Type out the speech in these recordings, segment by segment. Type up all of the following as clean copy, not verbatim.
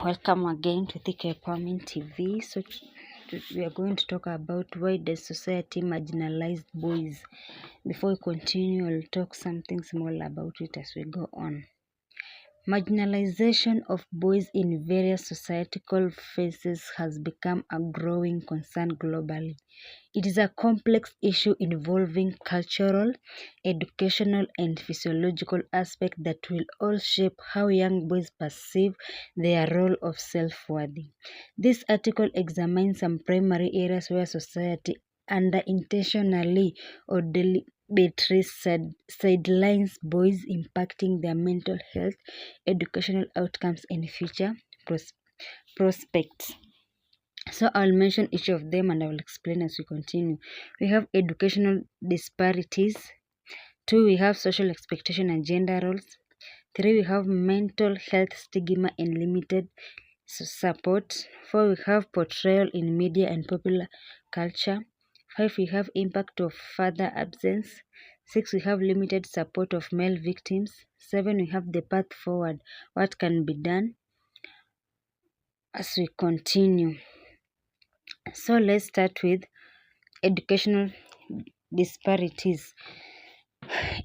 Welcome again to Thick Empowerment TV. We are going to talk about why does society marginalize boys. Before we continue, I'll talk something small about it as we go on. Marginalization of boys in various societal phases has become a growing concern globally. It is a complex issue involving cultural, educational, and physiological aspects that will all shape how young boys perceive their role of self-worth. This article examines some primary areas where society unintentionally or deliberately sidelines boys, impacting their mental health, educational outcomes, and future prospects. So I'll mention each of them and I will explain as we continue. We have educational disparities. 2, we have social expectation and gender roles. 3, we have mental health stigma and limited support. 4, we have portrayal in media and popular culture. 5, we have impact of father absence. 6, we have limited support of male victims. 7, we have the path forward, what can be done as we continue. So let's start with educational disparities.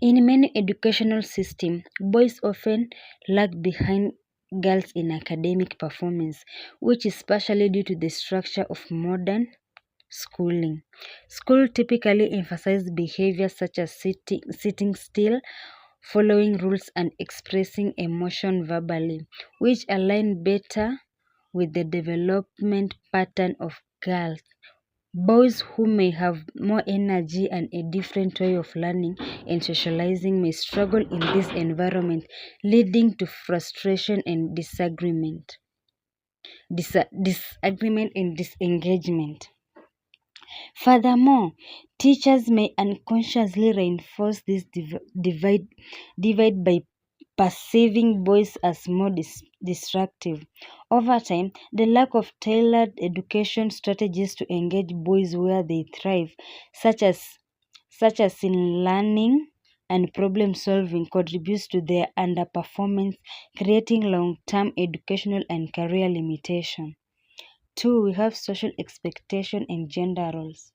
In many educational systems, boys often lag behind girls in academic performance, which is partially due to the structure of modern schooling. School typically emphasize behaviors such as sitting still, following rules, and expressing emotion verbally, which align better with the development pattern of girls. Boys who may have more energy and a different way of learning and socializing may struggle in this environment, leading to frustration and disagreement and disengagement. Furthermore, teachers may unconsciously reinforce this divide by perceiving boys as more destructive. Over time, the lack of tailored education strategies to engage boys where they thrive, such as in learning and problem solving, contributes to their underperformance, creating long-term educational and career limitation. 2, we have social expectation and gender roles.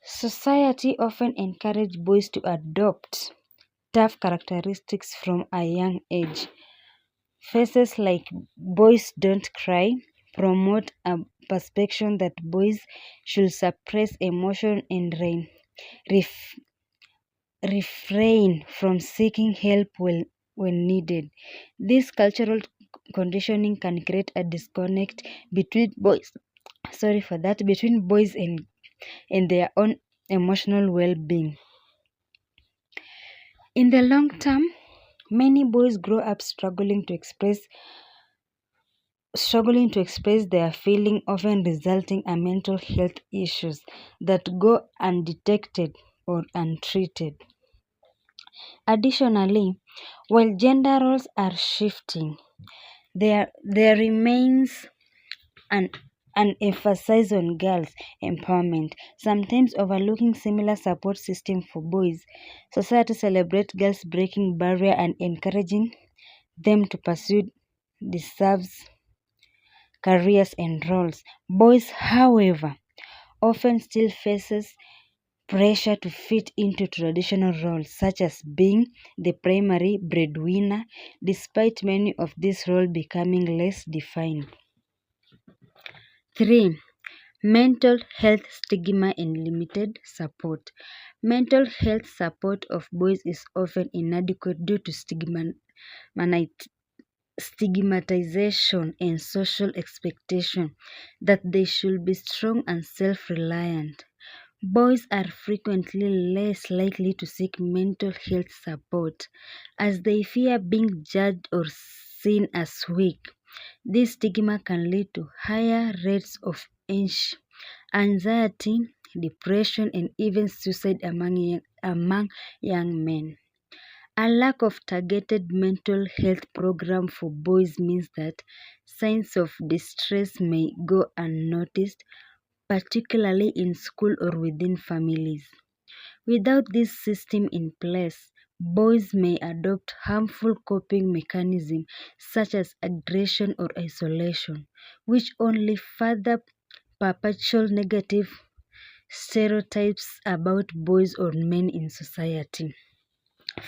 Society often encourages boys to adopt tough characteristics from a young age. Phrases like boys don't cry promote a perception that boys should suppress emotion and refrain from seeking help when needed. This cultural conditioning can create a disconnect between boys and their own emotional well-being. In the long term, many boys grow up struggling to express their feeling, often resulting in mental health issues that go undetected or untreated. Additionally, while gender roles are shifting, there remains an emphasis on girls' empowerment, sometimes overlooking similar support system for boys. Society celebrates girls breaking barrier and encouraging them to pursue deserves careers and roles. Boys, however, often still faces pressure to fit into traditional roles such as being the primary breadwinner, despite many of these roles becoming less defined. 3. Mental health stigma and limited support. Mental health support of boys is often inadequate due to stigmatization and social expectation that they should be strong and self-reliant. Boys are frequently less likely to seek mental health support as they fear being judged or seen as weak. This stigma can lead to higher rates of anxiety, depression, and even suicide among young men. A lack of targeted mental health program for boys means that signs of distress may go unnoticed, particularly in school or within families. Without this system in place, boys may adopt harmful coping mechanisms such as aggression or isolation, which only further perpetuate negative stereotypes about boys or men in society.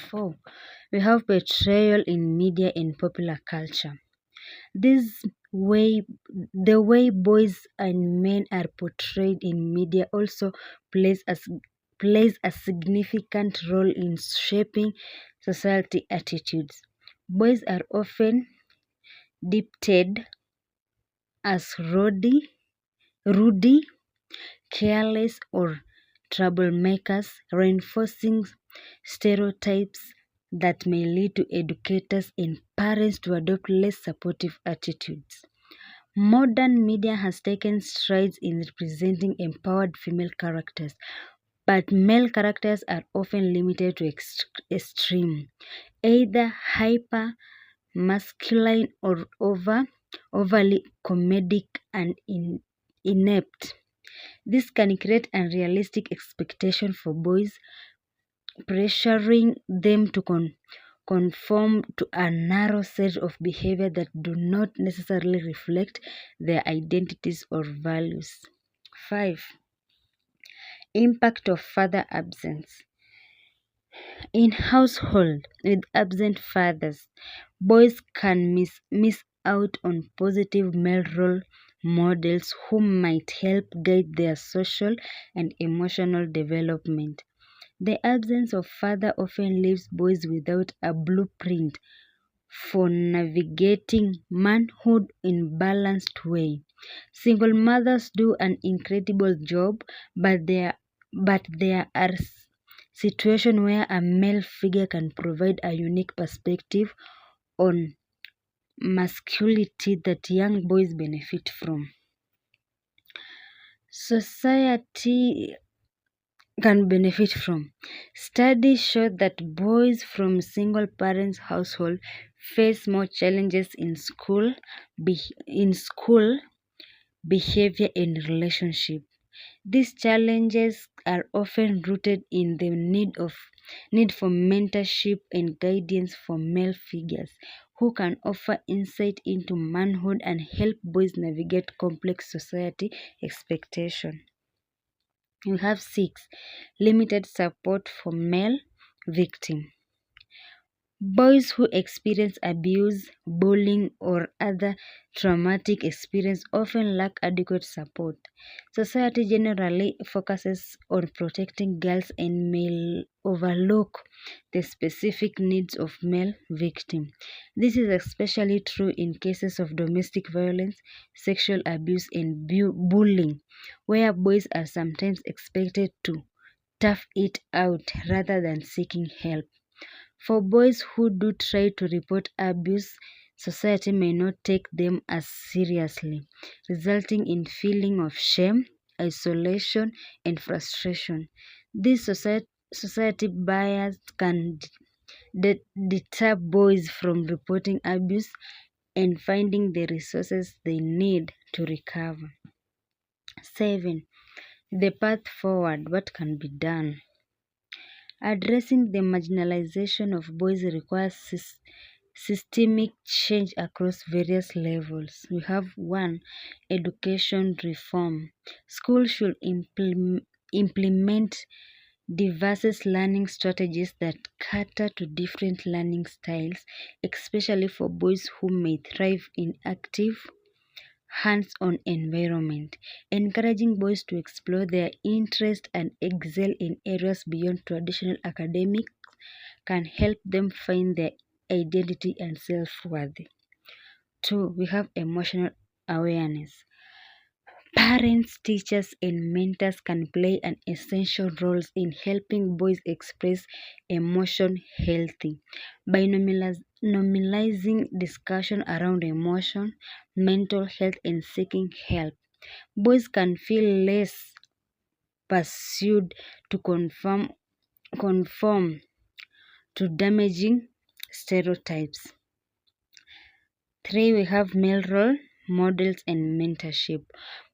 4. We have portrayal in media and popular culture. This way, the way boys and men are portrayed in media also plays a, plays a significant role in shaping society attitudes. Boys are often depicted as ruddy, careless, or troublemakers, reinforcing stereotypes that may lead to educators and parents to adopt less supportive attitudes. Modern media has taken strides in representing empowered female characters, but male characters are often limited to extreme, either hyper masculine or overly comedic and inept. This can create unrealistic expectation for boys, pressuring them to conform to a narrow set of behavior that do not necessarily reflect their identities or values. 5. Impact of father absence. In household with absent fathers, boys can miss out on positive male role models who might help guide their social and emotional development. The absence of father often leaves boys without a blueprint for navigating manhood in a balanced way. Single mothers do an incredible job, but there are situations where a male figure can provide a unique perspective on masculinity that young boys benefit from. Society can benefit from. Studies show that boys from single parents household face more challenges in school behavior and relationship. These challenges are often rooted in the need for mentorship and guidance from male figures who can offer insight into manhood and help boys navigate complex society expectations. We have 6. Limited support for male victim. Boys who experience abuse, bullying, or other traumatic experience often lack adequate support. Society generally focuses on protecting girls and may overlook the specific needs of male victims. This is especially true in cases of domestic violence, sexual abuse, and bullying, where boys are sometimes expected to tough it out rather than seeking help. For boys who do try to report abuse, society may not take them as seriously, resulting in feeling of shame, isolation, and frustration. This society bias can deter boys from reporting abuse and finding the resources they need to recover. 7. The path forward. What can be done? Addressing the marginalization of boys requires systemic change across various levels. We have 1. Education reform. Schools should implement diverse learning strategies that cater to different learning styles, especially for boys who may thrive in active, hands-on environment, encouraging boys to explore their interests and excel in areas beyond traditional academics can help them find their identity and self-worth. 2. We have emotional awareness. Parents, teachers, and mentors can play an essential role in helping boys express emotion healthy by normalizing discussion around emotion, mental health, and seeking help. Boys can feel less pursued to conform to damaging stereotypes. 3. We have male role models, and mentorship.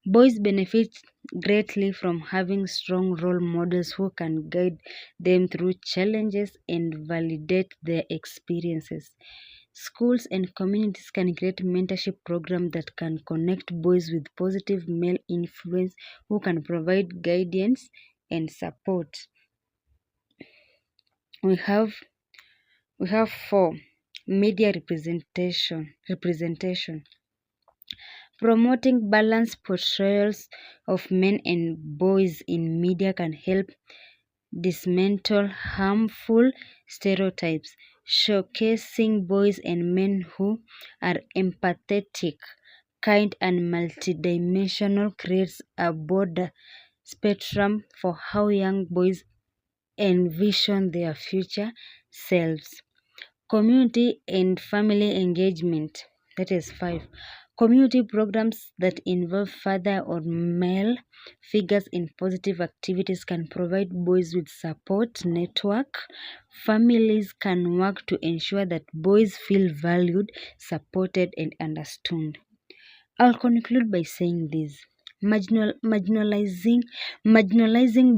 Boys benefit greatly from having strong role models who can guide them through challenges and validate their experiences. Schools and communities can create mentorship programs that can connect boys with positive male influence who can provide guidance and support. We have we have four media representation. Promoting balanced portrayals of men and boys in media can help dismantle harmful stereotypes, showcasing boys and men who are empathetic, kind, and multidimensional creates a broader spectrum for how young boys envision their future selves. Community and family engagement. That is 5. Community programs that involve father or male figures in positive activities can provide boys with support network. Families can work to ensure that boys feel valued, supported, and understood. I'll conclude by saying this. Marginalizing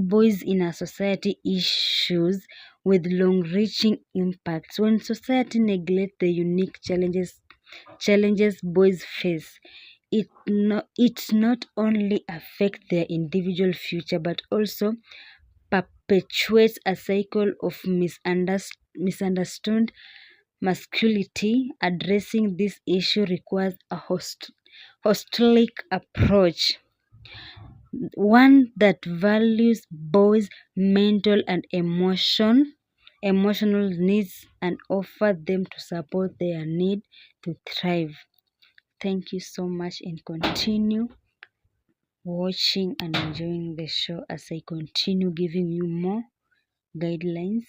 boys in our society issues with long-reaching impacts. When society neglects the unique challenges boys face, it not only affects their individual future but also perpetuates a cycle of misunderstood masculinity. Addressing this issue requires a holistic approach, one that values boys' mental and emotional needs and offer them to support their need to thrive. Thank you so much and continue watching and enjoying the show as I continue giving you more guidelines.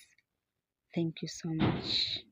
Thank you so much.